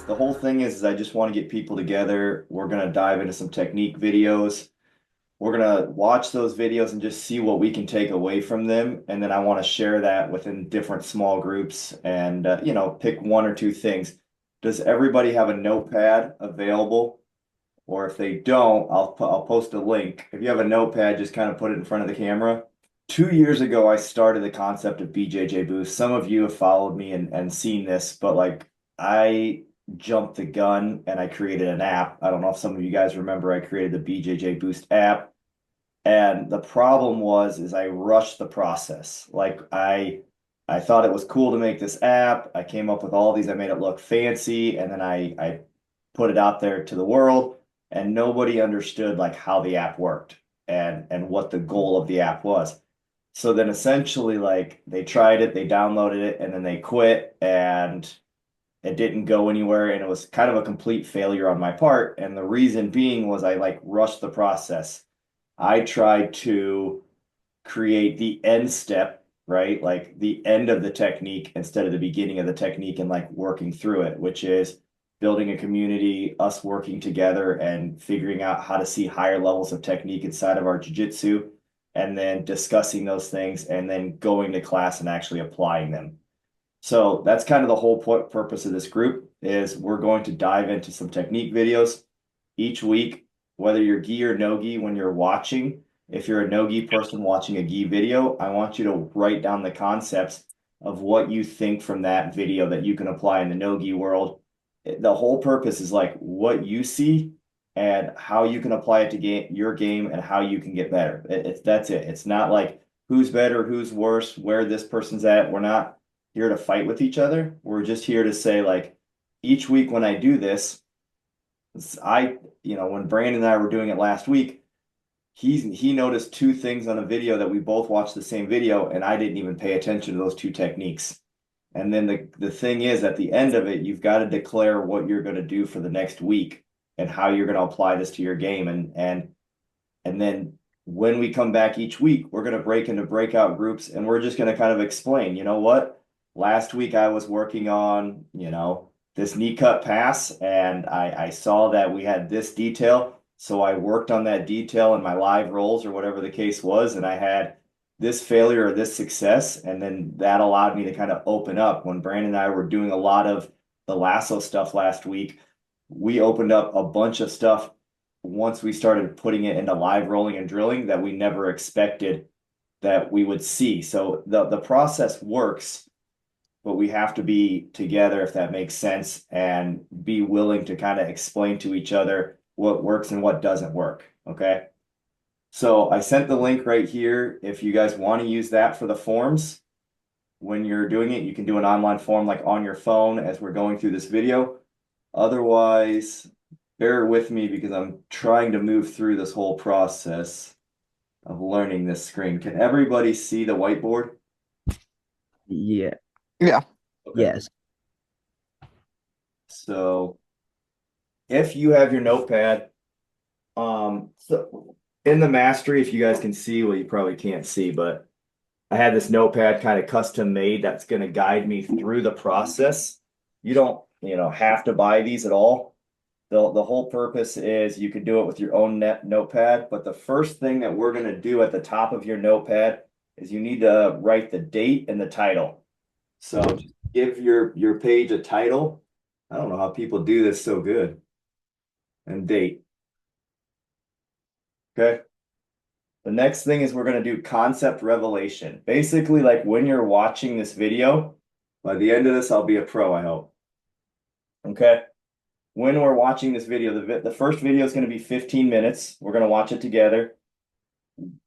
the whole thing is I just want to get people together. We're going to dive into some technique videos. We're going to watch those videos and just see what we can take away from them. And then I want to share that within different small groups and, pick one or two things. Does everybody have a notepad available? Or if they don't, I'll post a link. If you have a notepad, just kind of put it in front of the camera. 2 years ago, I started the concept of BJJ Boost. Some of you have followed me and seen this, but like I jumped the gun and I created an app. I don't know if some of you guys remember I created the BJJ Boost app. And the problem is I rushed the process. I thought it was cool to make this app. I came up with all these, I made it look fancy, and then I put it out there to the world, and nobody understood like how the app worked and what the goal of the app was. So then essentially like they tried it, they downloaded it, and then they quit and it didn't go anywhere and it was kind of a complete failure on my part. And the reason being was I like rushed the process. I tried to create the end step, right? Like the end of the technique instead of the beginning of the technique and like working through it, which is building a community, us working together and figuring out how to see higher levels of technique inside of our jiu-jitsu, and then discussing those things and then going to class and actually applying them. So that's kind of the whole purpose of this group is we're going to dive into some technique videos each week, whether you're gi or no gi when you're watching. If you're a no gi person watching a gi video, I want you to write down the concepts of what you think from that video that you can apply in the no gi world. The whole purpose is like what you see and how you can apply it to your game and how you can get better. That's it. It's not like who's better, who's worse, where this person's at. We're not here to fight with each other. We're just here to say like each week when I do this, when Brandon and I were doing it last week, he noticed two things on a video that we both watched the same video, and I didn't even pay attention to those two techniques. And then the thing is, at the end of it, you've got to declare what you're going to do for the next week and how you're going to apply this to your game. And then when we come back each week, we're going to break into breakout groups and we're just going to kind of explain, you know what? Last week I was working on, this knee cut pass and I saw that we had this detail. So I worked on that detail in my live rolls or whatever the case was, and I had this failure or this success. And then that allowed me to kind of open up. When Brandon and I were doing a lot of the lasso stuff last week, we opened up a bunch of stuff once we started putting it into live rolling and drilling that we never expected that we would see. So the process works, but we have to be together, if that makes sense, and be willing to kind of explain to each other what works and what doesn't work. Okay. So I sent the link right here. If you guys want to use that for the forms, when you're doing it, you can do an online form like on your phone as we're going through this video. Otherwise, bear with me because I'm trying to move through this whole process of learning this screen. Can everybody see the whiteboard? Yeah. Yeah. Okay. Yes. So if you have your notepad, so in the mastery, if you guys can see, well, you probably can't see, but I had this notepad kind of custom made that's going to guide me through the process. You don't, have to buy these at all. The whole purpose is you could do it with your own notepad, but the first thing that we're going to do at the top of your notepad is you need to write the date and the title. So just give your page a title. I don't know how people do this so good. And date. Okay. The next thing is we're going to do concept revelation. Basically, like when you're watching this video, by the end of this, I'll be a pro, I hope. Okay. When we're watching this video, the first video is going to be 15 minutes. We're going to watch it together.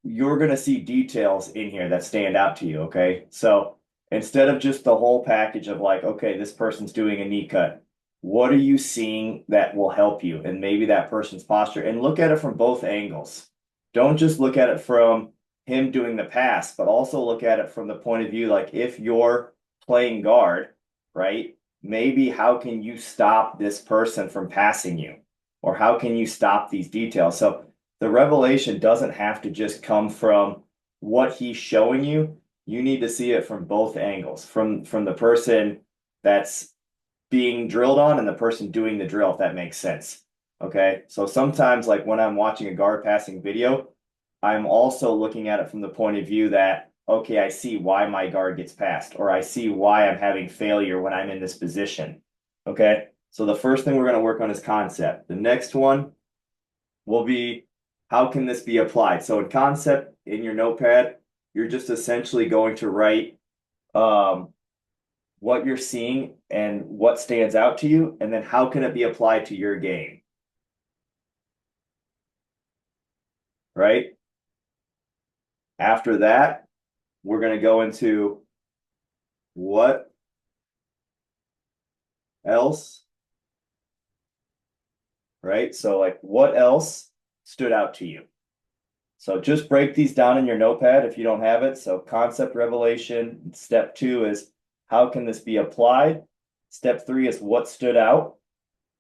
You're going to see details in here that stand out to you. Okay. So instead of just the whole package of like, okay, this person's doing a knee cut, what are you seeing that will help you? And maybe that person's posture, and look at it from both angles. Don't just look at it from him doing the pass, but also look at it from the point of view, like if you're playing guard, right? Maybe how can you stop this person from passing you? Or how can you stop these details? So the revelation doesn't have to just come from what he's showing you. You need to see it from both angles, from the person that's being drilled on and the person doing the drill, if that makes sense. Okay. So sometimes, like when I'm watching a guard passing video, I'm also looking at it from the point of view that, okay, I see why my guard gets passed, or I see why I'm having failure when I'm in this position. Okay. So the first thing we're going to work on is concept. The next one will be, how can this be applied? So in concept, in your notepad, you're just essentially going to write what you're seeing and what stands out to you, and then how can it be applied to your game, right? After that, we're going to go into what else, right? So like what else stood out to you? So just break these down in your notepad if you don't have it. So concept revelation, step 2 is how can this be applied? Step 3 is what stood out.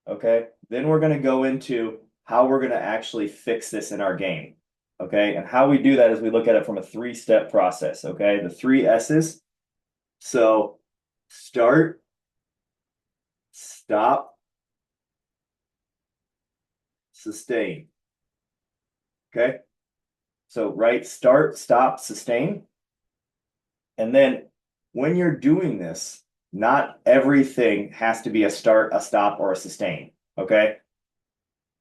Okay. Then we're going to go into how we're going to actually fix this in our game. Okay. And how we do that is we look at it from a 3-step process. Okay. The 3 S's. So start, stop, sustain. Okay. So right, start, stop, sustain. And then when you're doing this, not everything has to be a start, a stop, or a sustain. Okay.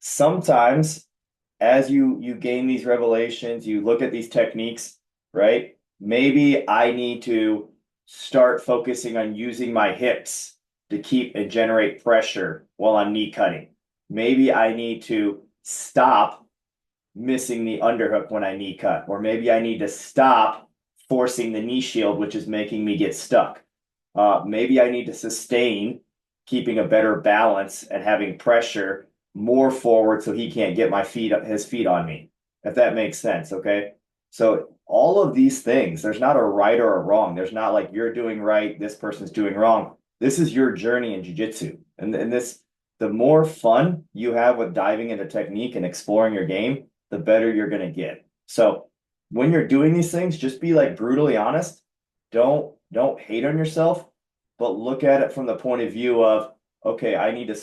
Sometimes as you gain these revelations, you look at these techniques, right? Maybe I need to start focusing on using my hips to keep and generate pressure while I'm knee cutting. Maybe I need to stop missing the underhook when I knee cut, or maybe I need to stop forcing the knee shield, which is making me get stuck. Maybe I need to sustain keeping a better balance and having pressure more forward so he can't get his feet on me, if that makes sense. Okay. So all of these things, there's not a right or a wrong. There's not like you're doing right, this person's doing wrong. This is your journey in jiu-jitsu. And this, the more fun you have with diving into technique and exploring your game, the better you're going to get. So when you're doing these things, just be like brutally honest. Don't hate on yourself, but look at it from the point of view of, okay, I need to,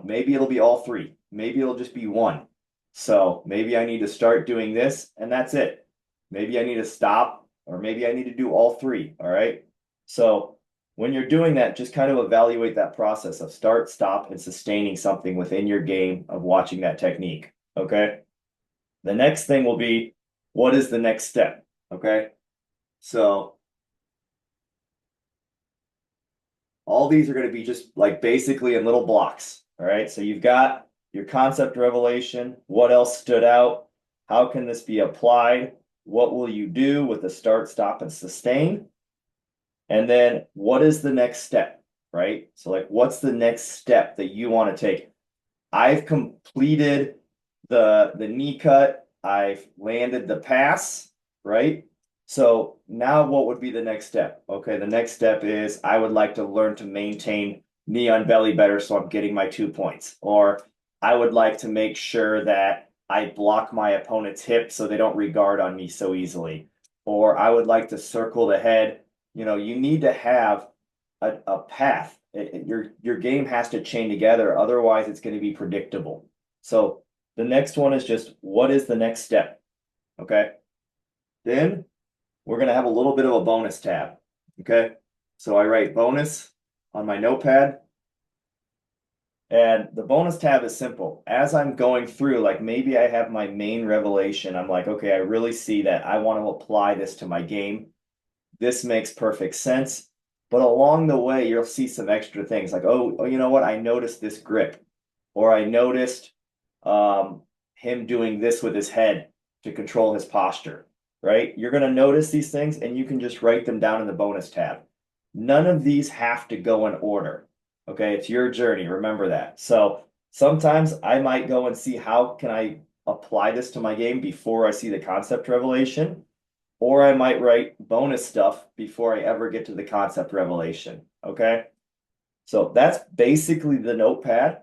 maybe it'll be all 3. Maybe it'll just be 1. So maybe I need to start doing this and that's it. Maybe I need to stop, or maybe I need to do all 3. All right. So when you're doing that, just kind of evaluate that process of start, stop, and sustaining something within your game of watching that technique. Okay. The next thing will be, what is the next step? Okay. So all these are going to be just like basically in little blocks. All right. So you've got your concept revelation. What else stood out? How can this be applied? What will you do with the start, stop, and sustain? And then what is the next step? Right. So like, what's the next step that you want to take? I've completed the knee cut. I've landed the pass, right? So now what would be the next step? Okay, the next step is I would like to learn to maintain knee on belly better so I'm getting my 2 points. Or I would like to make sure that I block my opponent's hip so they don't regard on me so easily. Or I would like to circle the head. You need to have a path. Your game has to chain together, otherwise it's going to be predictable. So the next one is just, what is the next step? Okay. Then we're going to have a little bit of a bonus tab. Okay. So I write bonus on my notepad. And the bonus tab is simple. As I'm going through, like maybe I have my main revelation. I'm like, okay, I really see that I want to apply this to my game. This makes perfect sense. But along the way, you'll see some extra things like, oh, you know what? I noticed this grip, or I noticed him doing this with his head to control his posture, right? You're going to notice these things and you can just write them down in the bonus tab. None of these have to go in order. Okay. It's your journey. Remember that. So sometimes I might go and see how can I apply this to my game before I see the concept revelation, or I might write bonus stuff before I ever get to the concept revelation. Okay. So that's basically the notepad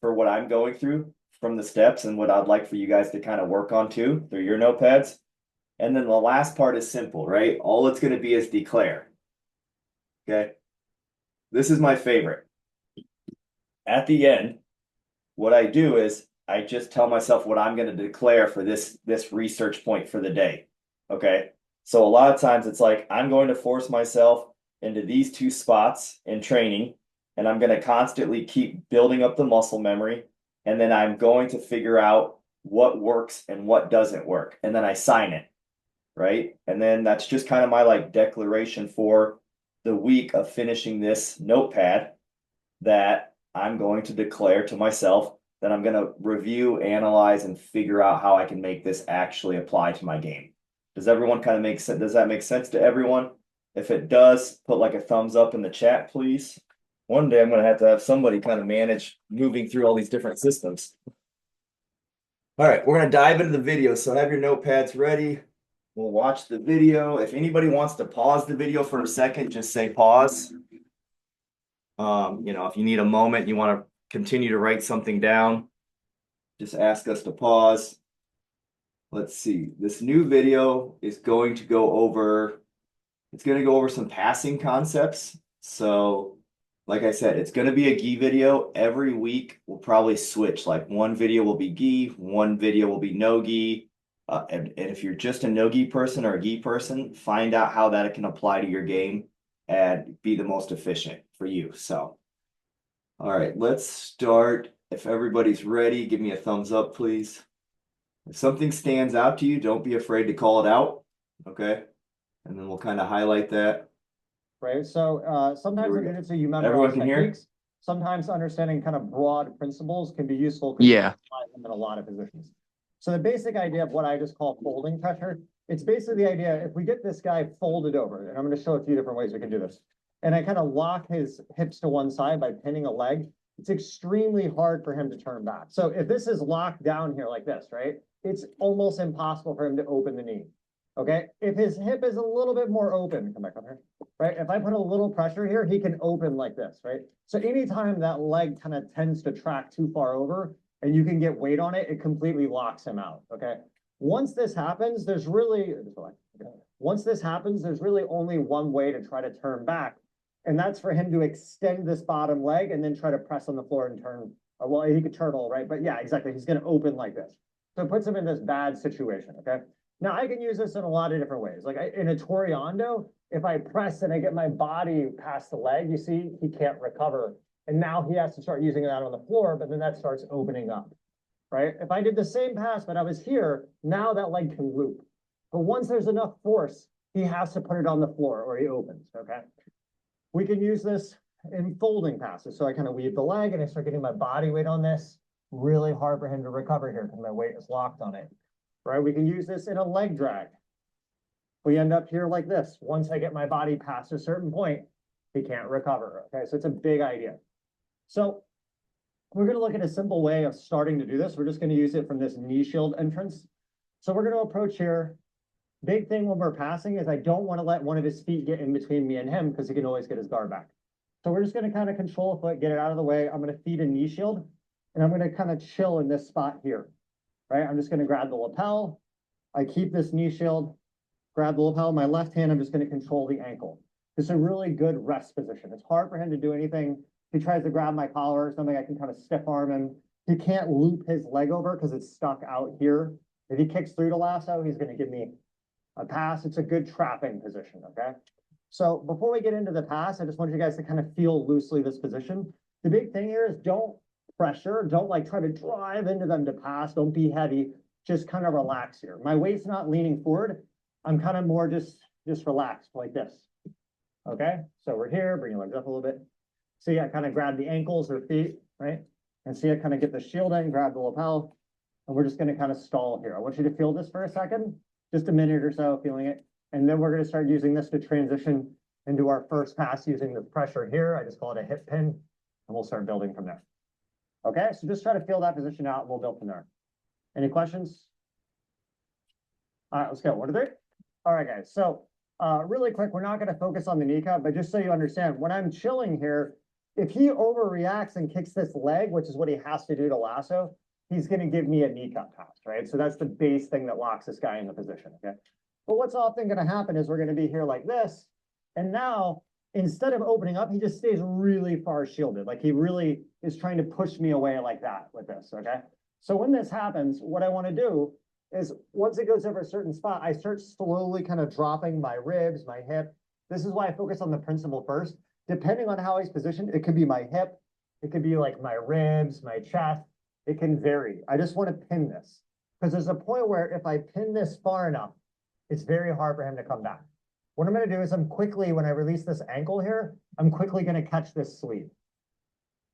for what I'm going through from the steps and what I'd like for you guys to kind of work on too through your notepads. And then the last part is simple, right? All it's going to be is declare. Okay. This is my favorite. At the end, what I do is I just tell myself what I'm going to declare for this research point for the day. Okay. So a lot of times it's like I'm going to force myself into these two spots in training, and I'm going to constantly keep building up the muscle memory, and then I'm going to figure out what works and what doesn't work, and then I sign it, right? And then that's just kind of my like declaration for the week of finishing this notepad that I'm going to declare to myself that I'm going to review, analyze, and figure out how I can make this actually apply to my game. Does everyone kind of make sense? Does that make sense to everyone? If it does, put like a thumbs up in the chat, please. One day I'm going to have somebody kind of manage moving through all these different systems. All right, we're going to dive into the video. So have your notepads ready. We'll watch the video. If anybody wants to pause the video for a second, just say pause. If you need a moment, you want to continue to write something down, just ask us to pause. Let's see. This new video is going to go over, it's going to go over some passing concepts. So, like I said, it's going to be a gi video. Every week we'll probably switch. Like one video will be gi, one video will be no gi. And if you're just a no gi person or a gi person, find out how that can apply to your game and be the most efficient for you. So, all right, let's start. If everybody's ready, give me a thumbs up, please. If something stands out to you, don't be afraid to call it out. Okay. And then we'll kind of highlight that. Right. So sometimes in jiu-jitsu you memorize Everyone can hear? techniques. Sometimes understanding kind of broad principles can be useful because you Yeah. can apply them in a lot of positions. So the basic idea of what I just call folding pressure, it's basically the idea if we get this guy folded over, and I'm going to show a few different ways we can do this, and I kind of lock his hips to one side by pinning a leg, it's extremely hard for him to turn back. So if this is locked down here like this, right, it's almost impossible for him to open the knee. Okay, if his hip is a little bit more open, come back up here, right? If I put a little pressure here, he can open like this, right? So anytime that leg kind of tends to track too far over and you can get weight on it, it completely locks him out, okay? Once this happens, there's really only one way to try to turn back, and that's for him to extend this bottom leg and then try to press on the floor and turn. Well, he could turtle, right? But yeah, exactly. He's going to open like this. So it puts him in this bad situation, okay? Now, I can use this in a lot of different ways. Like in a Toriando, if I press and I get my body past the leg, you see, he can't recover. And now he has to start using that on the floor, but then that starts opening up, right? If I did the same pass, but I was here, now that leg can loop. But once there's enough force, he has to put it on the floor or he opens, okay? We can use this in folding passes. So I kind of weave the leg and I start getting my body weight on this. Really hard for him to recover here because my weight is locked on it. Right? We can use this in a leg drag. We end up here like this. Once I get my body past a certain point, he can't recover. Okay, so it's a big idea. So we're going to look at a simple way of starting to do this. We're just going to use it from this knee shield entrance. So we're going to approach here. Big thing when we're passing is I don't want to let one of his feet get in between me and him because he can always get his guard back. So we're just going to kind of control a foot, get it out of the way. I'm going to feed a knee shield, and I'm going to kind of chill in this spot here. Right, I'm just going to grab the lapel. I keep this knee shield, grab the lapel. My left hand, I'm just going to control the ankle. This is a really good rest position. It's hard for him to do anything. If he tries to grab my collar or something, I can kind of stiff arm him. He can't loop his leg over because it's stuck out here. If he kicks through the lasso, he's going to give me a pass. It's a good trapping position, okay? So before we get into the pass, I just want you guys to kind of feel loosely this position. The big thing here is don't pressure. Don't like try to drive into them to pass. Don't be heavy. Just kind of relax here. My weight's not leaning forward. I'm kind of more just relaxed like this. Okay, so we're here. Bring your legs up a little bit. See, I kind of grab the ankles or feet, right? And see, I kind of get the shield in, grab the lapel, and we're just going to kind of stall here. I want you to feel this for a second, just a minute or so, feeling it. And then we're going to start using this to transition into our first pass using the pressure here. I just call it a hip pin, and we'll start building from there. Okay, so just try to feel that position out. We'll build from there. Any questions? All right, let's go. 1, 2, 3. All right, guys. So really quick, we're not going to focus on the kneecap, but just so you understand, when I'm chilling here, if he overreacts and kicks this leg, which is what he has to do to lasso, he's going to give me a kneecap pass, right? So that's the base thing that locks this guy in the position, okay? But what's often going to happen is we're going to be here like this, and now instead of opening up, he just stays really far shielded. Like he really is trying to push me away like that with this, okay? So when this happens, what I want to do is once it goes over a certain spot, I start slowly kind of dropping my ribs, my hip. This is why I focus on the principal first. Depending on how he's positioned, it could be my hip, it could be like my ribs, my chest. It can vary. I just want to pin this because there's a point where if I pin this far enough, it's very hard for him to come back. What I'm going to do is I'm quickly, when I release this ankle here, I'm quickly going to catch this sleeve.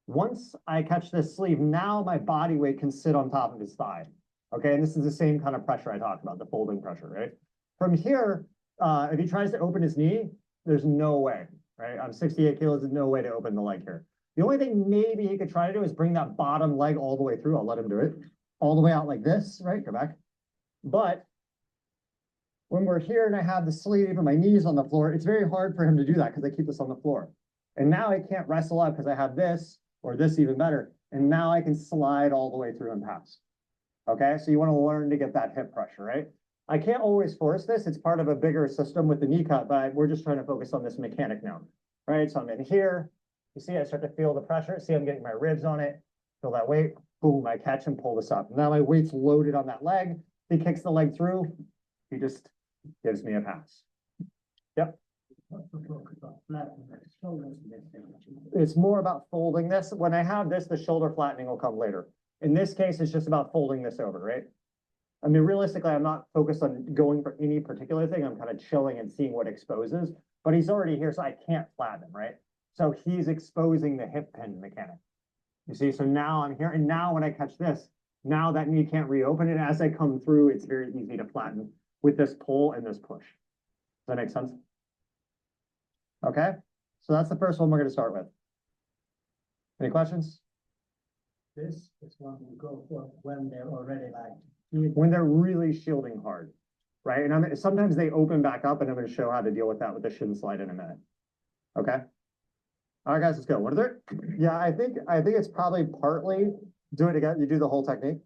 Once I catch this sleeve, now my body weight can sit on top of his thigh. Okay, and this is the same kind of pressure I talked about, the folding pressure, right? From here, if he tries to open his knee, there's no way, right? I'm 68 kilos, there's no way to open the leg here. The only thing maybe he could try to do is bring that bottom leg all the way through. I'll let him do it. All the way out like this, right? Go back. But when we're here and I have the sleeve and my knees on the floor, it's very hard for him to do that because I keep this on the floor. And now I can't wrestle up because I have this, or this even better. And now I can slide all the way through and pass. Okay, so you want to learn to get that hip pressure, right? I can't always force this. It's part of a bigger system with the knee cut, but we're just trying to focus on this mechanic now, right? So I'm in here. You see, I start to feel the pressure. See, I'm getting my ribs on it. Feel that weight. Boom, I catch and pull this up. Now my weight's loaded on that leg. He kicks the leg through. He just gives me a pass. Yep. It's more about folding this. When I have this, the shoulder flattening will come later. In this case, it's just about folding this over, right? I mean, realistically, I'm not focused on going for any particular thing. I'm kind of chilling and seeing what exposes, but he's already here, so I can't flatten him, right? So he's exposing the hip pin mechanic. You see, so now I'm here, and now when I catch this, now that knee can't reopen, and as I come through, it's very easy to flatten with this pull and this push. Does that make sense? Okay, so that's the first one we're going to start with. Any questions? This is one we go for when they're already like. When they're really shielding hard, right? And sometimes they open back up, and I'm going to show how to deal with that with the shin slide in a minute. Okay. All right, guys, let's go. What is it? Yeah, I think it's probably partly do it again. You do the whole technique.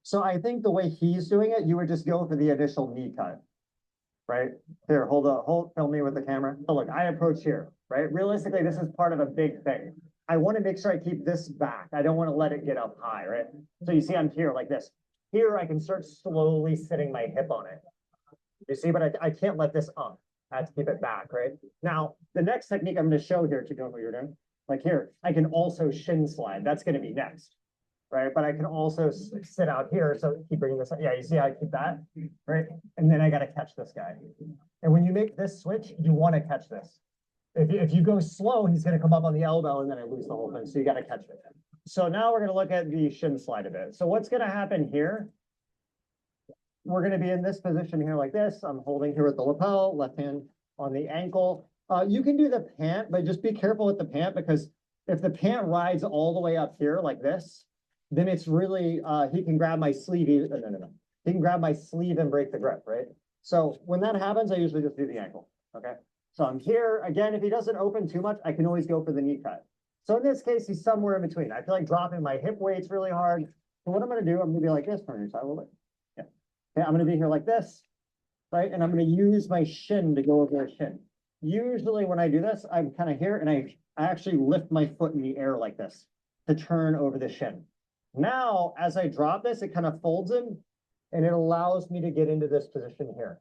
So I think the way he's doing it, you would just go for the initial knee cut, right? Here, film me with the camera. So look, I approach here, right? Realistically, this is part of a big thing. I want to make sure I keep this back. I don't want to let it get up high, right? So you see I'm here like this. Here I can start slowly sitting my hip on it. You see, but I can't let this up. I have to keep it back, right? Now, the next technique I'm going to show here, keep doing what you're doing. Like here, I can also shin slide. That's going to be next, right? But I can also sit out here. So keep bringing this up. Yeah, you see how I keep that, right? And then I got to catch this guy. And when you make this switch, you want to catch this. If you go slow, he's going to come up on the elbow and then I lose the whole thing. So you got to catch it. So now we're going to look at the shin slide a bit. So what's going to happen here? We're going to be in this position here like this. I'm holding here with the lapel, left hand on the ankle. You can do the pant, but just be careful with the pant because if the pant rides all the way up here like this, then it's really, he can grab my sleeve. No. He can grab my sleeve and break the grip, right? So when that happens, I usually just do the ankle, okay? So I'm here. Again, if he doesn't open too much, I can always go for the knee cut. So in this case, he's somewhere in between. I feel like dropping my hip weights really hard. So what I'm going to do, I'm going to be like this. Turn your side a little bit. Yeah. Okay, I'm going to be here like this, right? And I'm going to use my shin to go over his shin. Usually when I do this, I'm kind of here and I actually lift my foot in the air like this to turn over the shin. Now, as I drop this, it kind of folds him and it allows me to get into this position here.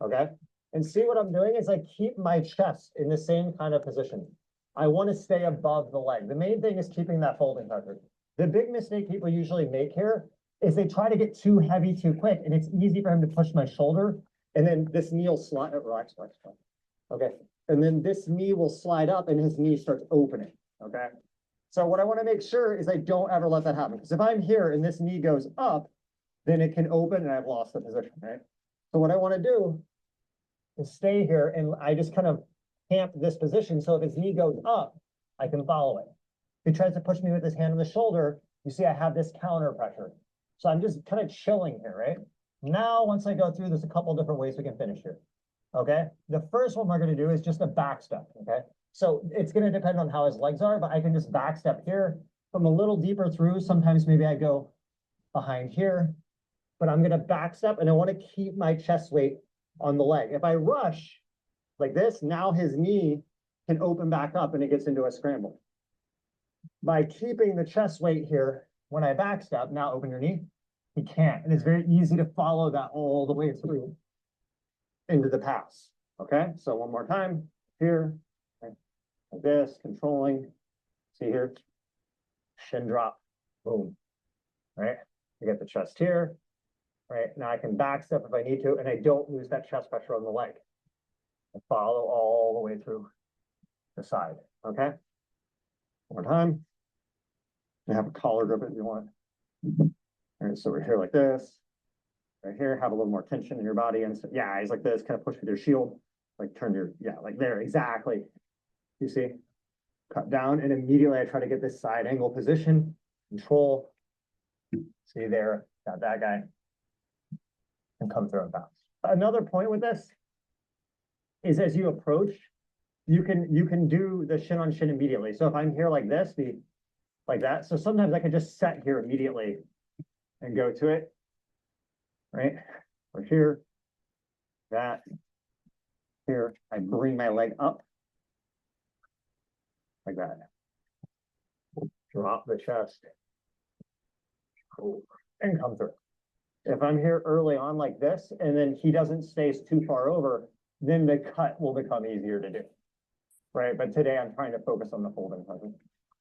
Okay. And see what I'm doing is I keep my chest in the same kind of position. I want to stay above the leg. The main thing is keeping that folding pressure. The big mistake people usually make here is they try to get too heavy too quick, and it's easy for him to push my shoulder, and then this knee will slide. Relax. Okay. And then this knee will slide up and his knee starts opening. Okay. So what I want to make sure is I don't ever let that happen. Because if I'm here and this knee goes up, then it can open and I've lost the position, right? So what I want to do is stay here and I just kind of camp this position. So if his knee goes up, I can follow it. If he tries to push me with his hand on the shoulder, you see I have this counter pressure. So I'm just kind of chilling here, right? Now, once I go through, there's a couple different ways we can finish here. Okay. The first one we're going to do is just a back step. Okay. So it's going to depend on how his legs are, but I can just back step here from a little deeper through. Sometimes maybe I go behind here, but I'm going to back step and I want to keep my chest weight on the leg. If I rush like this, now his knee can open back up and it gets into a scramble. By keeping the chest weight here, when I backstep, now open your knee, he can't. And it's very easy to follow that all the way through into the pass. Okay, so one more time here, okay. Like this, controlling. See here, shin drop, boom. Right, you get the chest here. Right, now I can backstep if I need to, and I don't lose that chest pressure on the leg. I follow all the way through the side. Okay, one more time. You have a collar grip if you want. All right, so we're here like this. Right here, have a little more tension in your body, and so, yeah, he's like this, kind of push with your shield, like turn your, yeah, like there, exactly. You see, cut down, and immediately I try to get this side angle position, control. See there, got that guy, and come through and bounce. Another point with this is as you approach, you can do the shin on shin immediately. So if I'm here like this, like that. So sometimes I can just set here immediately and go to it. Right? Or here, that, here, I bring my leg up like that. Drop the chest and come through. If I'm here early on like this, and then he doesn't stay too far over, then the cut will become easier to do. Right? But today I'm trying to focus on the folding function.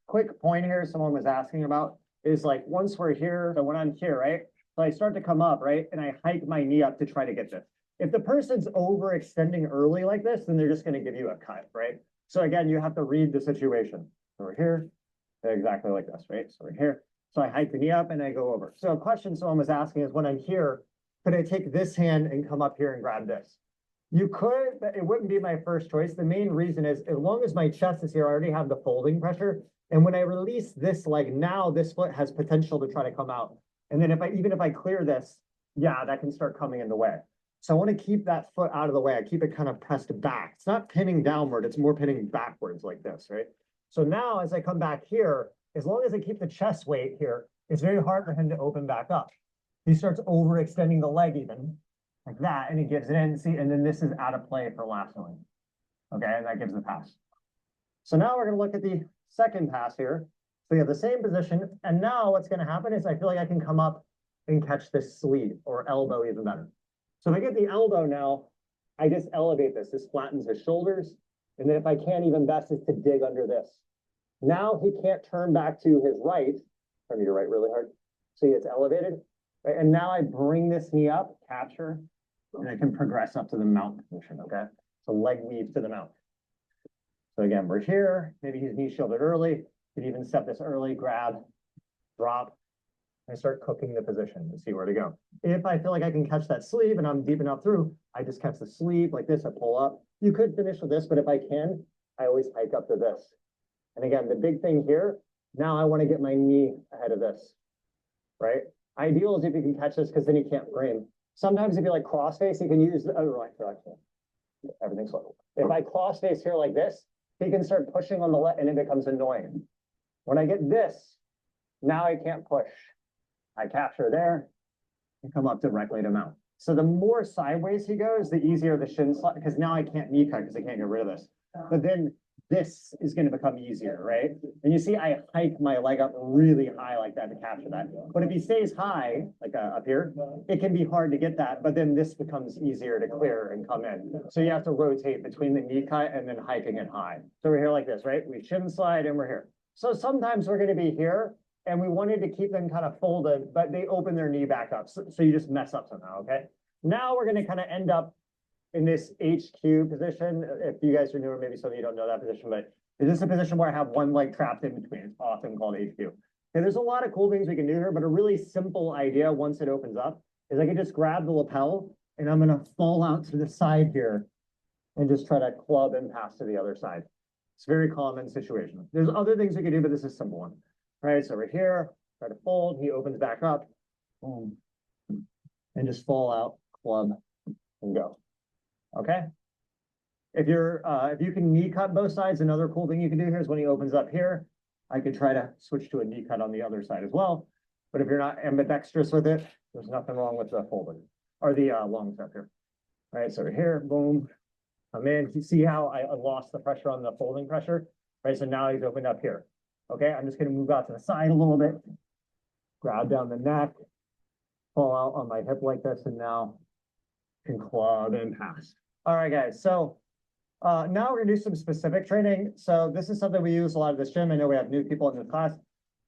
Quick point here, someone was asking about, is like once we're here, so when I'm here, right? So I start to come up, right? And I hike my knee up to try to get this. If the person's overextending early like this, then they're just going to give you a cut, right? So again, you have to read the situation. So we're here, exactly like this, right? So we're here. So I hike the knee up and I go over. So a question someone was asking is when I'm here, could I take this hand and come up here and grab this? You could, but it wouldn't be my first choice. The main reason is as long as my chest is here, I already have the folding pressure. And when I release this leg, now this foot has potential to try to come out. And then even if I clear this, yeah, that can start coming in the way. So I want to keep that foot out of the way. I keep it kind of pressed back. It's not pinning downward. It's more pinning backwards like this, right? So now as I come back here, as long as I keep the chest weight here, it's very hard for him to open back up. He starts overextending the leg even like that, and he gives it in. See, and then this is out of play for lassoing. Okay, and that gives the pass. So now we're going to look at the second pass here. So you have the same position, and now what's going to happen is I feel like I can come up and catch this sleeve or elbow even better. So if I get the elbow now, I just elevate this. This flattens his shoulders, and then if I can, even best is to dig under this. Now he can't turn back to his right. Turn to your right really hard. See, it's elevated. Right? And now I bring this knee up, capture, and I can progress up to the mount position, okay? So leg weave to the mount. So again, we're here. Maybe he's knee shielded early. Could even set this early, grab, drop, and start cooking the position to see where to go. If I feel like I can catch that sleeve and I'm deep enough through, I just catch the sleeve like this, I pull up. You could finish with this, but if I can, I always hike up to this. And again, the big thing here, now I want to get my knee ahead of this, right? Ideal is if you can catch this because then you can't frame. Sometimes if you like crossface, you can use the other right direction. Everything's slow. If I crossface here like this, he can start pushing on the left and it becomes annoying. When I get this, now I can't push. I capture there and come up directly to mount. So the more sideways he goes, the easier the shin slide, because now I can't knee cut because I can't get rid of this. But then this is going to become easier, right? And you see, I hike my leg up really high like that to capture that. But if he stays high, like up here, it can be hard to get that. But then this becomes easier to clear and come in. So you have to rotate between the knee cut and then hiking it high. So we're here like this, right? We shin slide and we're here. So sometimes we're going to be here and we wanted to keep them kind of folded, but they open their knee back up. So you just mess up somehow, okay? Now we're going to kind of end up in this HQ position. If you guys are newer, maybe some of you don't know that position, but is this a position where I have one leg trapped in between? It's often called HQ. Okay, there's a lot of cool things we can do here, but a really simple idea once it opens up is I can just grab the lapel and I'm going to fall out to the side here and just try to club and pass to the other side. It's a very common situation. There's other things we can do, but this is a simple one. Right, so we're here, try to fold, he opens back up, boom, and just fall out, club, and go. Okay. If you can knee cut both sides, another cool thing you can do here is when he opens up here, I could try to switch to a knee cut on the other side as well. But if you're not ambidextrous with it, there's nothing wrong with the folding or the long step here. All right, so we're here, boom. I'm in. You see how I lost the pressure on the folding pressure? Right, so now he's opened up here. Okay, I'm just gonna move out to the side a little bit, grab down the neck, pull out on my hip like this, and now can club and pass. All right, guys, so now we're gonna do some specific training. So this is something we use a lot at this gym. I know we have new people in the class.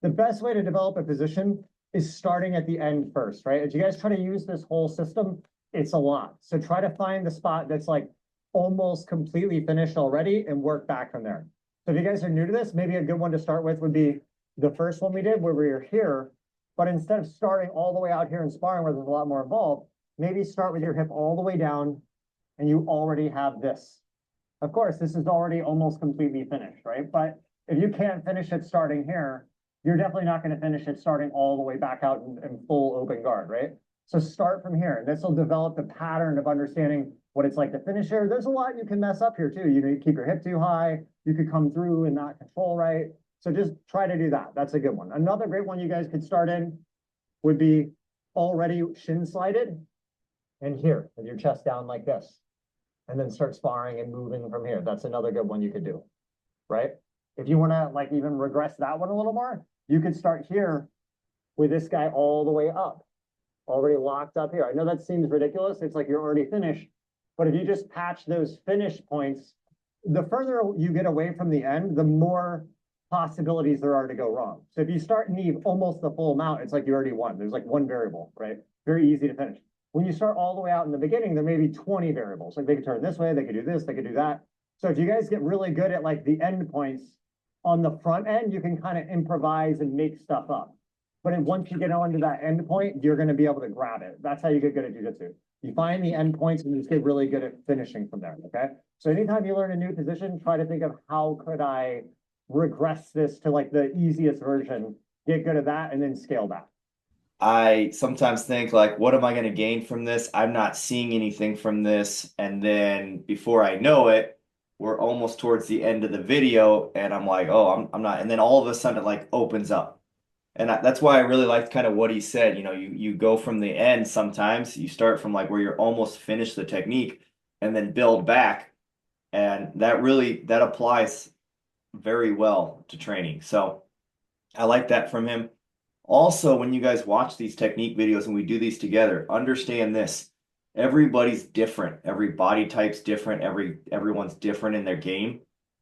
The best way to develop a position is starting at the end first, right? As you guys try to use this whole system, it's a lot. So try to find the spot that's like almost completely finished already and work back from there. So if you guys are new to this, maybe a good one to start with would be the first one we did where we were here, but instead of starting all the way out here and sparring where there's a lot more involved, maybe start with your hip all the way down and you already have this. Of course, this is already almost completely finished, right? But if you can't finish it starting here, you're definitely not going to finish it starting all the way back out in full open guard, right? So start from here. This will develop the pattern of understanding what it's like to finish here. There's a lot you can mess up here too. You know, you keep your hip too high. You could come through and not control right. So just try to do that. That's a good one. Another great one you guys could start in would be already shin slided and here with your chest down like this. And then start sparring and moving from here. That's another good one you could do, right? If you want to like even regress that one a little more, you could start here with this guy all the way up, already locked up here. I know that seems ridiculous. It's like you're already finished, but if you just patch those finish points, the further you get away from the end, the more possibilities there are to go wrong. So if you start and leave almost the full amount, it's like you already won. There's like one variable, right? Very easy to finish. When you start all the way out in the beginning, there may be 20 variables. Like they could turn this way, they could do this, they could do that. So if you guys get really good at like the end points on the front end, you can kind of improvise and make stuff up. But then once you get onto that end point, you're going to be able to grab it. That's how you get good at jiu-jitsu. You find the end points and you just get really good at finishing from there, okay? So anytime you learn a new position, try to think of how could I regress this to like the easiest version, get good at that, and then scale back. I sometimes think like, what am I going to gain from this? I'm not seeing anything from this. And then before I know it, we're almost towards the end of the video and I'm like, oh, I'm not. And then all of a sudden it like opens up. And that's why I really liked kind of what he said. You know, you go from the end sometimes. You start from like where you're almost finished the technique and then build back. And that applies very well to training. So I like that from him. Also, when you guys watch these technique videos and we do these together, understand this. Everybody's different. Every body type's different. Everyone's different in their game.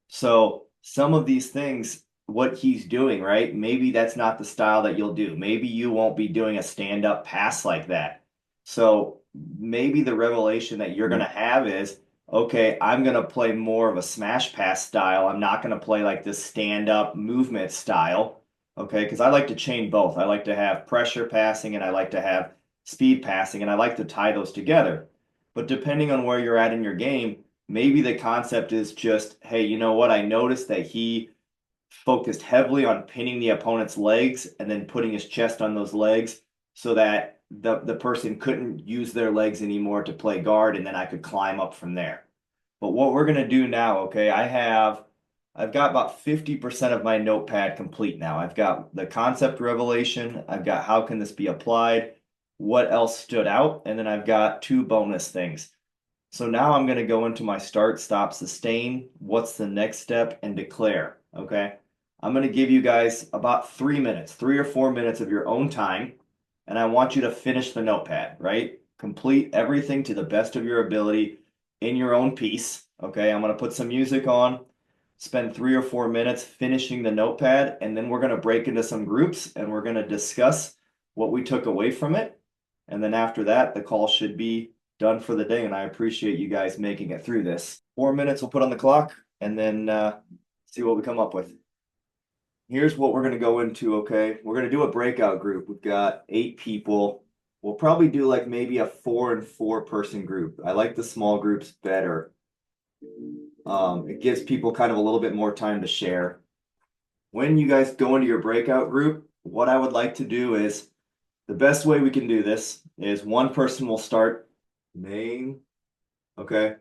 So some of these things, what he's doing, right? Maybe that's not the style that you'll do. Maybe you won't be doing a stand-up pass like that. So maybe the revelation that you're going to have is, okay, I'm going to play more of a smash pass style. I'm not going to play like this stand-up movement style. Okay, because I like to chain both. I like to have pressure passing and I like to have speed passing and I like to tie those together. But depending on where you're at in your game, maybe the concept is just, hey, you know what? I noticed that he focused heavily on pinning the opponent's legs and then putting his chest on those legs so that the person couldn't use their legs anymore to play guard and then I could climb up from there. But what we're going to do now, okay, I've got about 50% of my notepad complete now. I've got the concept revelation. I've got how can this be applied? What else stood out? And then I've got 2 bonus things. So now I'm going to go into my start, stop, sustain. What's the next step? And declare. Okay. I'm going to give you guys about 3 minutes, 3 or 4 minutes of your own time. And I want you to finish the notepad, right? Complete everything to the best of your ability in your own piece. Okay. I'm going to put some music on. Spend 3 or 4 minutes finishing the notepad, and then we're going to break into some groups and we're going to discuss what we took away from it. And then after that, the call should be done for the day. And I appreciate you guys making it through this. 4 minutes we'll put on the clock and then see what we come up with. Here's what we're going to go into, okay? We're going to do a breakout group. We've got 8 people. We'll probably do like maybe a 4 and 4 person group. I like the small groups better. It gives people kind of a little bit more time to share. When you guys go into your breakout group, what I would like to do is, the best way we can do this is one person will start name. Okay.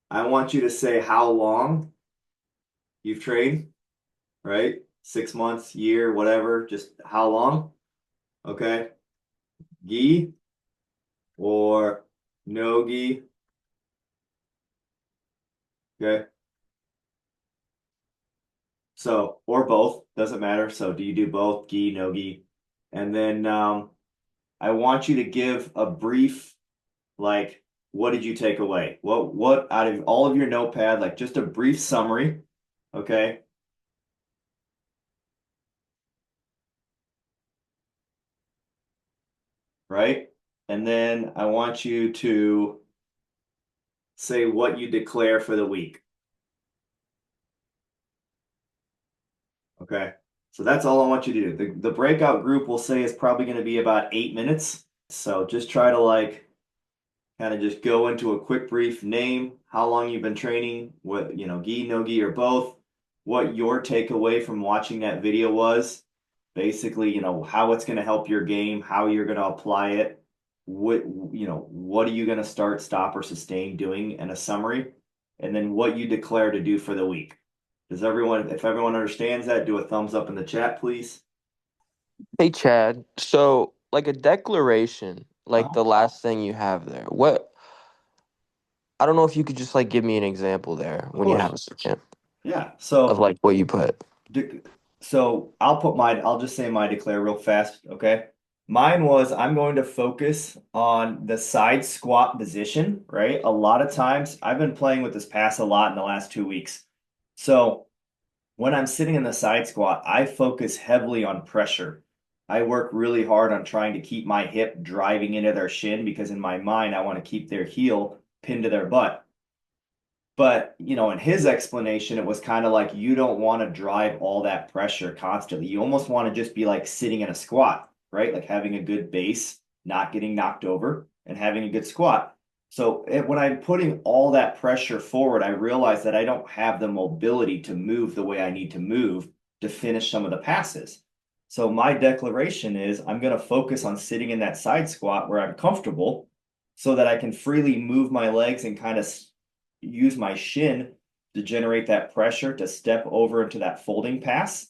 I want you to say how long you've trained, right? 6 months, year, whatever, just how long. Okay. Gi or no gi. Okay. So, or both, doesn't matter. So do you do both, gi, no gi? And then I want you to give a brief, like, what did you take away? What out of all of your notepad, like just a brief summary, okay? Right? And then I want you to say what you declare for the week. Okay. So that's all I want you to do. The breakout group we'll say is probably going to be about 8 minutes. So just try to like kind of just go into a quick brief name, how long you've been training, what, gi, no gi, or both, what your takeaway from watching that video was, basically, how it's going to help your game, how you're going to apply it, what are you going to start, stop, or sustain doing in a summary, and then what you declare to do for the week. If everyone understands that, do a thumbs up in the chat, please. Hey, Chad. So, like a declaration, like the last thing you have there, I don't know if you could just like give me an example there Of when you have course. a second Yeah. of like what you put. So I'll just say my declare real fast, okay? Mine was I'm going to focus on the side squat position, right? A lot of times I've been playing with this pass a lot in the last 2 weeks. So when I'm sitting in the side squat, I focus heavily on pressure. I work really hard on trying to keep my hip driving into their shin because in my mind, I want to keep their heel pinned to their butt. But, in his explanation, it was kind of like you don't want to drive all that pressure constantly. You almost want to just be like sitting in a squat, right? Like having a good base, not getting knocked over, and having a good squat. So when I'm putting all that pressure forward, I realize that I don't have the mobility to move the way I need to move to finish some of the passes. So my declaration is I'm going to focus on sitting in that side squat where I'm comfortable so that I can freely move my legs and kind of use my shin to generate that pressure to step over into that folding pass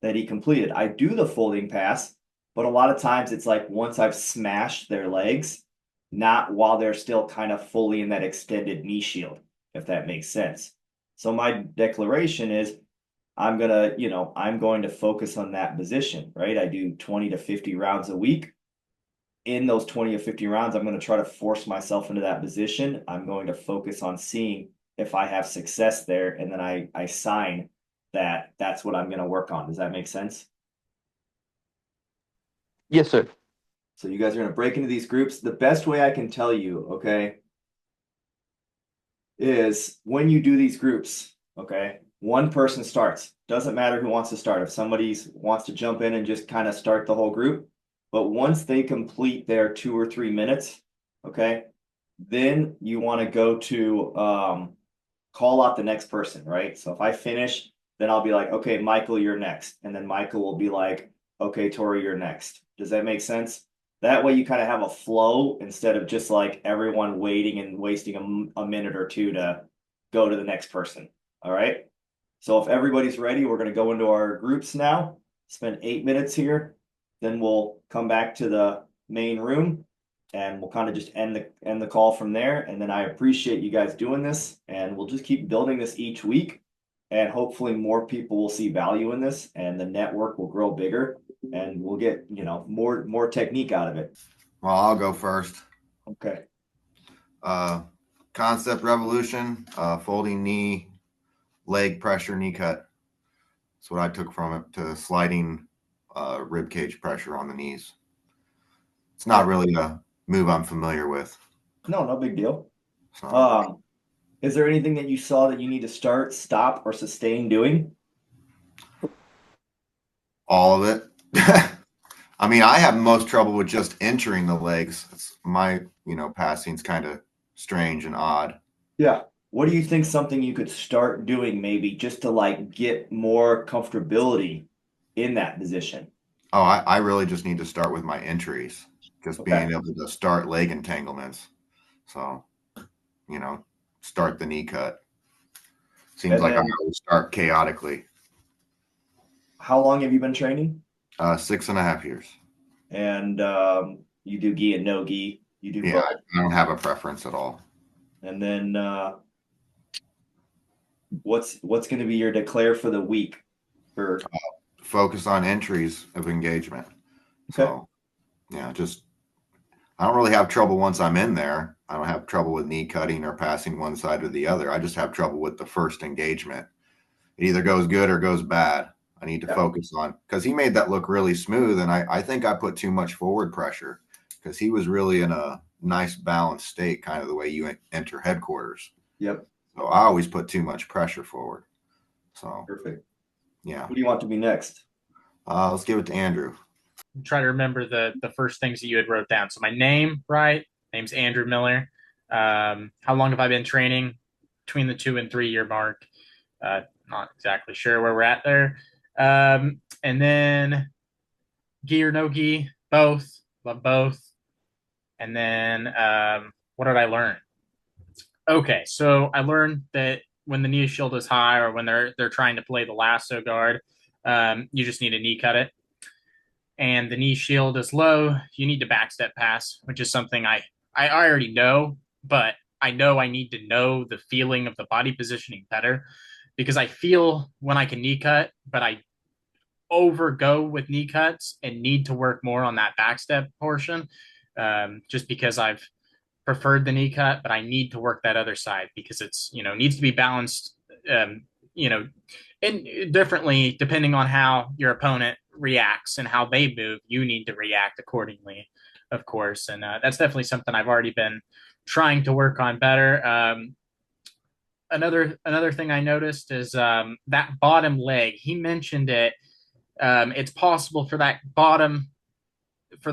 that he completed. I do the folding pass, but a lot of times it's like once I've smashed their legs, not while they're still kind of fully in that extended knee shield, if that makes sense. So my declaration is I'm going to focus on that position, right? I do 20 to 50 rounds a week. In those 20 or 50 rounds, I'm going to try to force myself into that position. I'm going to focus on seeing if I have success there, and then I sign that that's what I'm going to work on. Does that make sense? Yes, sir. So you guys are going to break into these groups. The best way I can tell you, okay, is when you do these groups, okay, one person starts. Doesn't matter who wants to start. If somebody wants to jump in and just kind of start the whole group, but once they complete their 2 or 3 minutes, okay, then you want to go to call out the next person, right? So if I finish, then I'll be like, okay, Michael, you're next. And then Michael will be like, okay, Tori, you're next. Does that make sense? That way you kind of have a flow instead of just like everyone waiting and wasting a minute or two to go to the next person. All right. So if everybody's ready, we're going to go into our groups now, spend 8 minutes here. Then we'll come back to the main room and we'll kind of just end the call from there. And then I appreciate you guys doing this, and we'll just keep building this each week. And hopefully more people will see value in this and the network will grow bigger and we'll get, more technique out of it. Well, I'll go first. Okay. Concept revolution, folding knee, leg pressure, knee cut. That's what I took from it, to sliding rib cage pressure on the knees. It's not really a move I'm familiar with. No big deal. So, Is there anything that you saw that you need to start, stop, or sustain doing? all of it. I mean, I have most trouble with just entering the legs. My passing's kind of strange and odd. Yeah. What do you think something you could start doing maybe just to like get more comfortability in that position? Oh, I really just need to start with my entries, just Okay. being able to start leg entanglements. So, start the knee cut. Seems And like I then always start chaotically. how long have you been training? 6.5 years. And you do gi and no gi. You do Yeah, both. I don't have a preference at all. And then what's going to be your declare for the week for Focus on entries of engagement. okay. So, yeah, just I don't really have trouble once I'm in there. I don't have trouble with knee cutting or passing one side or the other. I just have trouble with the first engagement. It either goes good or goes bad. I need to Yeah. focus on because he made that look really smooth, and I think I put too much forward pressure because he was really in a nice balanced state, kind of the way you enter headquarters. Yep. So I always put too much pressure forward. So Perfect. yeah, Who do you want to be next? let's give it to Andrew. Try to remember the first things that you had wrote down. So my name, right? Name's Andrew Miller. How long have I been training? Between the 2 and 3 year mark. Not exactly sure where we're at there. And then gi or no gi, both. Love both. And then what did I learn? Okay, so I learned that when the knee shield is high or when they're trying to play the lasso guard, you just need to knee cut it. And the knee shield is low, you need to backstep pass, which is something I already know, but I know I need to know the feeling of the body positioning better because I feel when I can knee cut, but I overgo with knee cuts and need to work more on that backstep portion, just because I've preferred the knee cut, but I need to work that other side because it's, needs to be balanced, um, you know, and differently depending on how your opponent reacts and how they move. You need to react accordingly, of course, and that's definitely something I've already been trying to work on better. Another thing I noticed is that bottom leg. He mentioned it. It's possible for the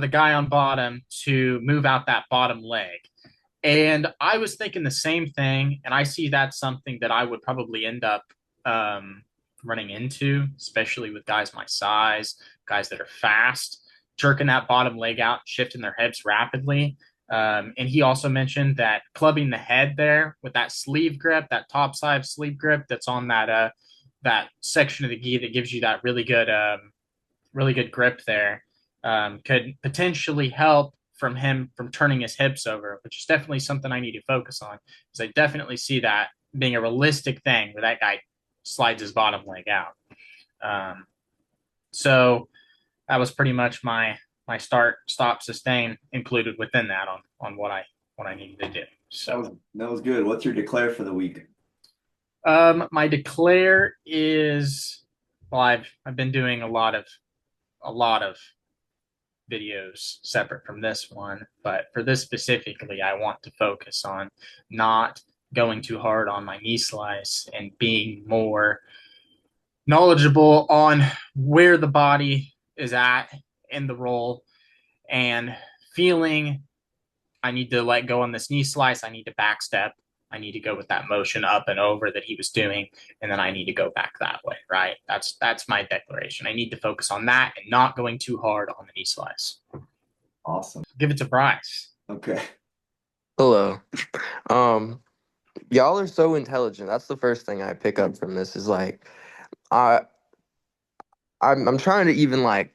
guy on bottom to move out that bottom leg. And I was thinking the same thing, and I see that's something that I would probably end up running into, especially with guys my size, guys that are fast, jerking that bottom leg out, shifting their hips rapidly. And he also mentioned that clubbing the head there with that sleeve grip, that top side sleeve grip that's on that section of the gi that gives you that really good grip there, could potentially help from him from turning his hips over, which is definitely something I need to focus on because I definitely see that being a realistic thing where that guy slides his bottom leg out. So that was pretty much my start, stop, sustain included within that on what I needed to do. So That was good. What's your declare for the week? my declare is, well, I've been doing a lot of videos separate from this one, but for this specifically, I want to focus on not going too hard on my knee slice and being more knowledgeable on where the body is at in the roll and feeling I need to let go on this knee slice. I need to backstep. I need to go with that motion up and over that he was doing, and then I need to go back that way. Right? That's my declaration. I need to focus on that and not going too hard on the knee slice. Awesome. Give it to Bryce. Okay. Hello. Um, y'all are so intelligent. That's the first thing I pick up from this is like I I'm trying to even like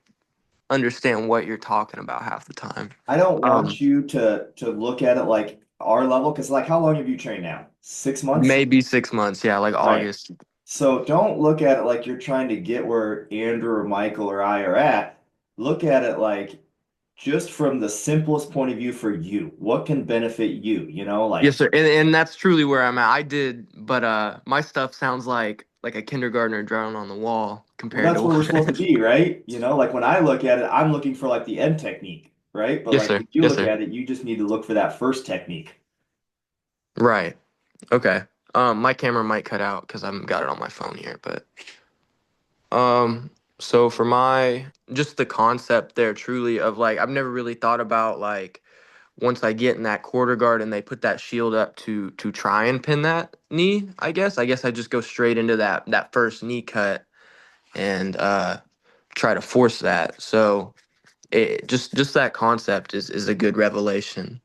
understand what you're talking about half the time. I don't Um, want you to look at it like our level because like how long have you trained now? 6 months? maybe 6 months, yeah, like Right. August. So don't look at it like you're trying to get where Andrew or Michael or I are at. Look at it like just from the simplest point of view for you. What can benefit you? Yes, Like sir. And that's truly where I'm at. I did, but my stuff sounds like a kindergartner drawing on the wall well, compared that's to where we're supposed to what. be, right? Like when I look at it, I'm looking for like the end technique, right? But Yes, like sir. if you Yes, look sir. at it, you just need to look for that first technique. Right. Okay. My camera might cut out because I've got it on my phone here, but so for my just the concept there truly of like I've never really thought about like once I get in that quarter guard and they put that shield up to try and pin that knee, I guess I just go straight into that first knee cut and try to force that. So it just that concept is a good revelation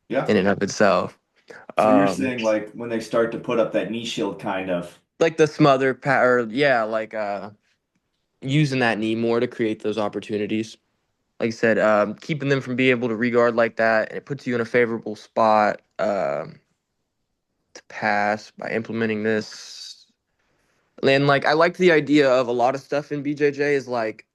Yeah. in and of itself. So you're Um, saying like when they start to put up that knee shield kind of. like the smother or yeah, like using that knee more to create those opportunities. Like I said, keeping them from being able to regard like that, and it puts you in a favorable spot to pass by implementing this. And like I like the idea of a lot of stuff in BJJ is like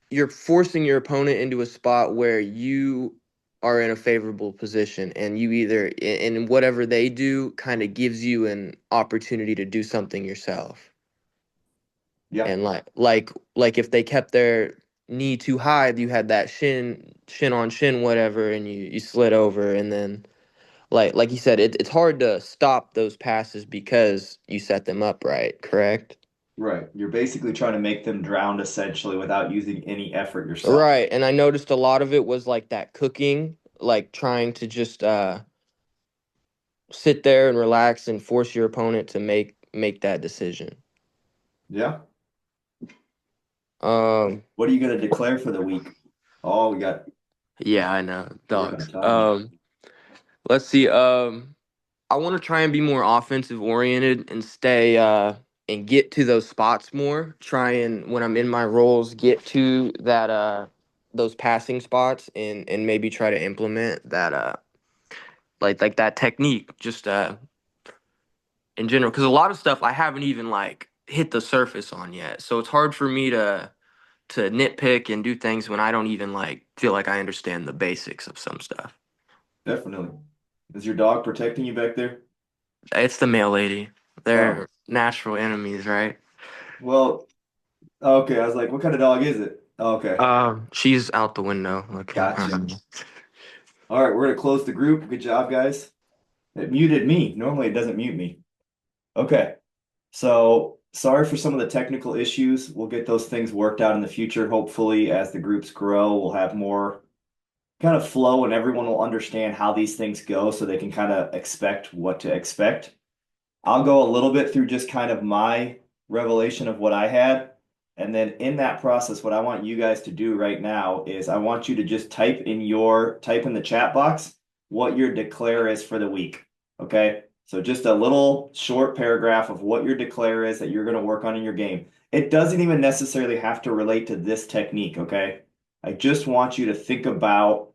you're forcing your opponent into a spot where you are in a favorable position and you either and whatever they do kind of gives you an opportunity to do something yourself. Yeah, And like if they kept their knee too high, you had that shin on shin whatever and you slid over and then like you said it's hard to stop those passes because you set them up right, correct? right. You're basically trying to make them drown essentially without using any effort yourself. Right, and I noticed a lot of it was like that cooking, like trying to just sit there and relax and force your opponent to make that decision. Yeah. Um, What are you going to declare for the week? Oh, yeah, I know, we're out of dogs. time. Let's see. I want to try and be more offensive oriented and stay and get to those spots more. Try and when I'm in my roles, get to that those passing spots and maybe try to implement that like that technique just in general because a lot of stuff I haven't even like hit the surface on yet. So it's hard for me to nitpick and do things when I don't even like feel like I understand the basics of some stuff. Definitely. Is your dog protecting you back there? It's the male lady. Oh, They're natural enemies, right? well, okay. I was like, what kind of dog is it? Okay. She's out the window looking. Gotcha. All right, we're gonna close the group. Good job, guys. It muted me. Normally it doesn't mute me. Okay. So sorry for some of the technical issues. We'll get those things worked out in the future. Hopefully, as the groups grow, we'll have more kind of flow and everyone will understand how these things go so they can kind of expect what to expect. I'll go a little bit through just kind of my revelation of what I had. And then in that process, what I want you guys to do right now is I want you to just type in the chat box what your declare is for the week. Okay. So just a little short paragraph of what your declare is that you're going to work on in your game. It doesn't even necessarily have to relate to this technique. Okay. I just want you to think about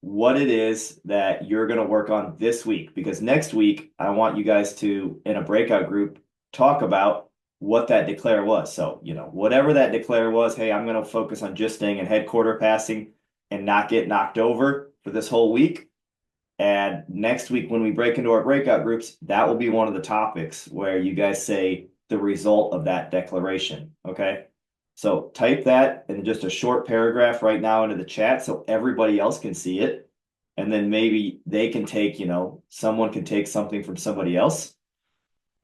what it is that you're going to work on this week because next week I want you guys to in a breakout group talk about what that declare was. So, whatever that declare was, hey, I'm going to focus on just staying in headquarter passing and not get knocked over for this whole week. And next week when we break into our breakout groups, that will be one of the topics where you guys say the result of that declaration, okay? So type that in just a short paragraph right now into the chat so everybody else can see it. And then maybe they can take, someone can take something from somebody else.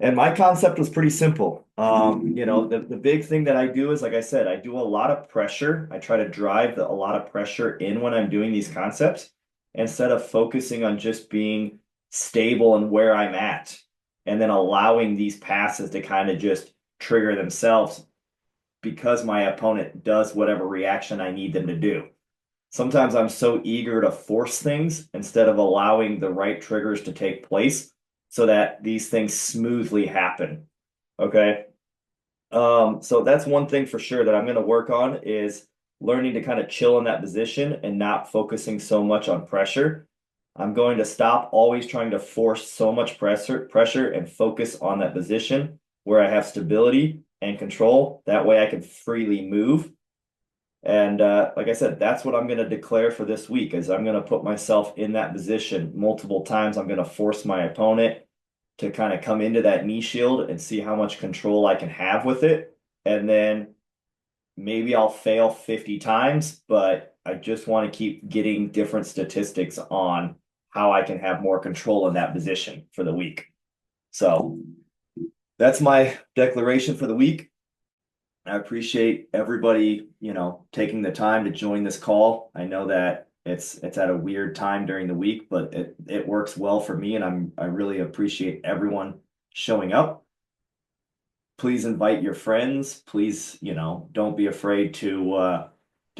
And my concept was pretty simple. The big thing that I do is, like I said, I do a lot of pressure. I try to drive a lot of pressure in when I'm doing these concepts instead of focusing on just being stable and where I'm at and then allowing these passes to kind of just trigger themselves because my opponent does whatever reaction I need them to do. Sometimes I'm so eager to force things instead of allowing the right triggers to take place so that these things smoothly happen. Okay. So that's one thing for sure that I'm going to work on is learning to kind of chill in that position and not focusing so much on pressure. I'm going to stop always trying to force so much pressure and focus on that position where I have stability and control. That way I can freely move. And like I said, that's what I'm going to declare for this week is I'm going to put myself in that position multiple times. I'm going to force my opponent to kind of come into that knee shield and see how much control I can have with it. And then maybe I'll fail 50 times, but I just want to keep getting different statistics on how I can have more control in that position for the week. So that's my declaration for the week. I appreciate everybody, taking the time to join this call. I know that it's at a weird time during the week, but it works well for me, and I really appreciate everyone showing up. Please invite your friends. Please, don't be afraid to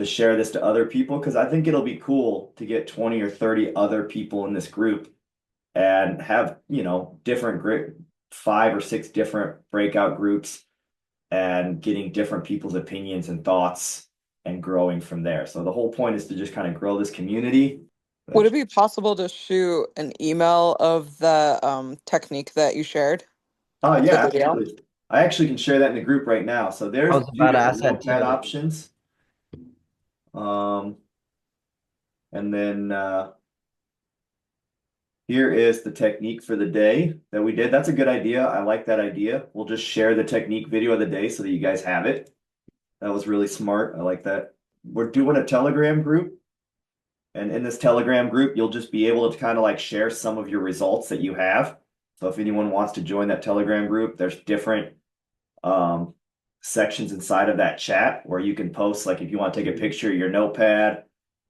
share this to other people because I think it'll be cool to get 20 or 30 other people in this group and have, different 5 or 6 different breakout groups and getting different people's opinions and thoughts and growing from there. So the whole point is to just kind of grow this community. Would it be possible to shoot an email of the technique that you shared? Oh, yeah, The video? absolutely. I actually can share that in the group right now. So there's I a was few about to different ask that notepad too. options. And then here is the technique for the day that we did. That's a good idea. I like that idea. We'll just share the technique video of the day so that you guys have it. That was really smart. I like that. We're doing a Telegram group. And in this Telegram group, you'll just be able to kind of like share some of your results that you have. So if anyone wants to join that Telegram group, there's different sections inside of that chat where you can post, like if you want to take a picture of your notepad,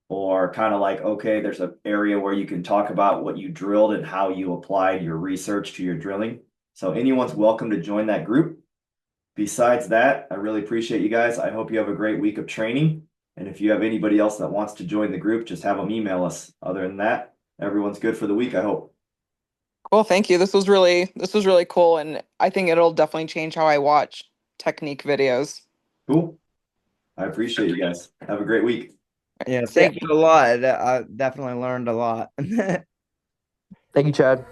or kind of like, okay, there's an area where you can talk about what you drilled and how you applied your research to your drilling. So anyone's welcome to join that group. Besides that, I really appreciate you guys. I hope you have a great week of training. And if you have anybody else that wants to join the group, just have them email us. Other than that, everyone's good for the week, I hope. Cool, thank you. This was really cool, and I think it'll definitely change how I watch technique videos. Cool. I appreciate you guys. Have a great week. Yeah, See ya. thank you a lot. I definitely learned a lot. Thank you, Chad.